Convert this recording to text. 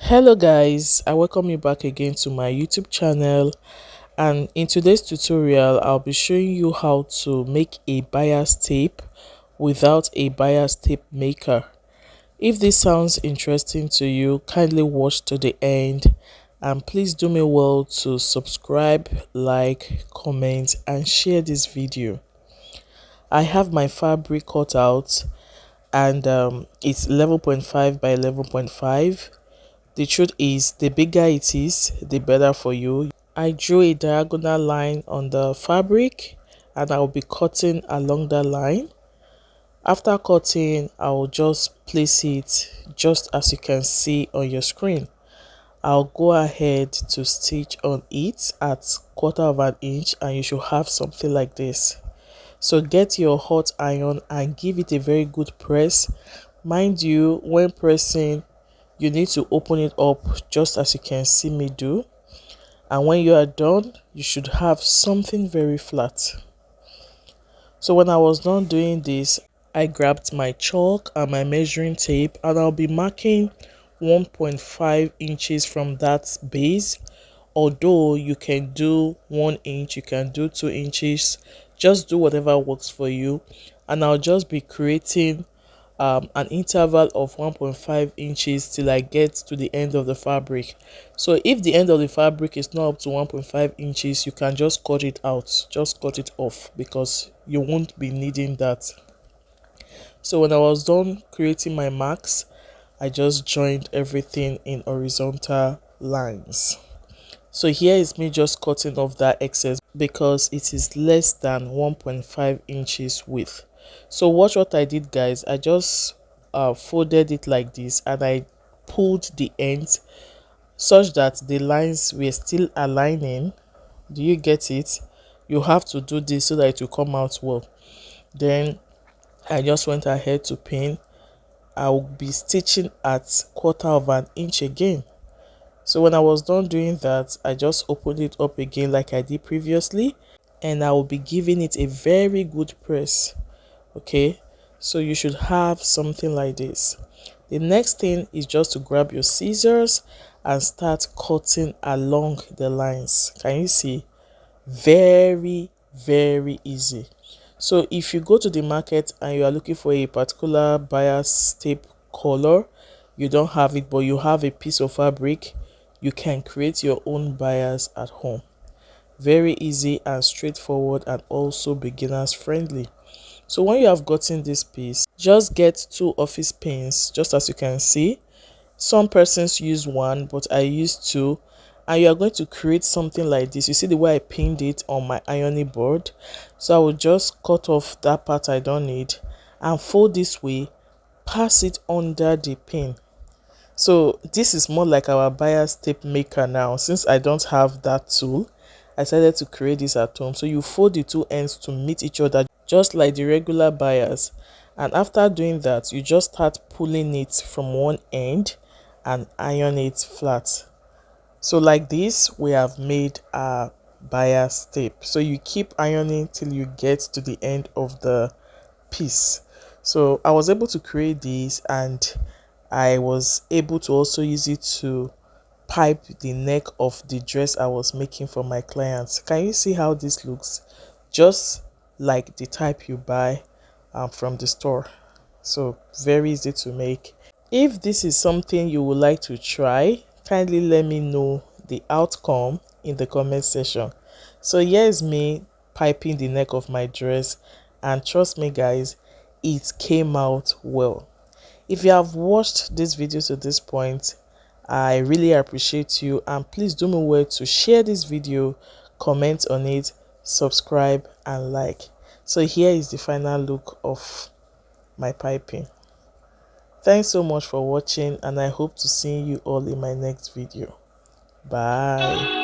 Hello guys, I welcome you back again to my YouTube channel, and in today's tutorial I'll be showing you how to make a bias tape without a bias tape maker. If this sounds interesting to you, kindly watch to the end, and please do me well to subscribe, like, comment and share this video. I have my fabric cut out, and it's 11.5 by 11.5. The truth is, the bigger it is, the better for you. I drew a diagonal line on the fabric and I'll be cutting along that line. After cutting, I'll just place it just as you can see on your screen. I'll go ahead to stitch on it at 1/4 of an inch, and you should have something like this. So get your hot iron and give it a very good press. Mind you, when pressing, you need to open it up just as you can see me do, and when you are done you should have something very flat. So when I was done doing this, I grabbed my chalk and my measuring tape, and I'll be marking 1.5 inches from that base. Although you can do 1 inch, you can do 2 inches, just do whatever works for you. And I'll just be creating an interval of 1.5 inches till I get to the end of the fabric. So if the end of the fabric is not up to 1.5 inches, you can just cut it out, just cut it off, because you won't be needing that. So when I was done creating my marks, I just joined everything in horizontal lines. So here is me just cutting off that excess because it is less than 1.5 inches width. So watch what I did, guys. I just folded it like this, and I pulled the ends such that the lines were still aligning. Do you get it? You have to do this so that it will come out well. Then I just went ahead to pin. I will be stitching at 1/4 of an inch again. So when I was done doing that, I just opened it up again like I did previously, and I will be giving it a very good press. Okay, so you should have something like this. The next thing is just to grab your scissors and start cutting along the lines. Can you see? Very easy. So if you go to the market and you are looking for a particular bias tape color, you don't have it but you have a piece of fabric, you can create your own bias at home. Very easy and straightforward, and also beginners friendly. So when you have gotten this piece, just get 2 office pins, just as you can see. Some persons use 1, but I use 2. And you are going to create something like this. You see the way I pinned it on my ironing board? So I will just cut off that part I don't need and fold this way, pass it under the pin. So this is more like our bias tape maker now. Since I don't have that tool, I decided to create this at home. So you fold the 2 ends to meet each other, just like the regular bias. And after doing that, you just start pulling it from one end and iron it flat. So like this, we have made our bias tape. So you keep ironing till you get to the end of the piece. So I was able to create this, and I was able to also use it to pipe the neck of the dress I was making for my clients. Can you see how this looks? Just like the type you buy from the store. So very easy to make. If this is something you would like to try, kindly let me know the outcome in the comment section. So here's me piping the neck of my dress, and trust me guys, it came out well. If you have watched this video to this point, I really appreciate you, and please do me well to share this video, comment on it, subscribe and like. So here is the final look of my piping. Thanks so much for watching, and I hope to see you all in my next video. Bye.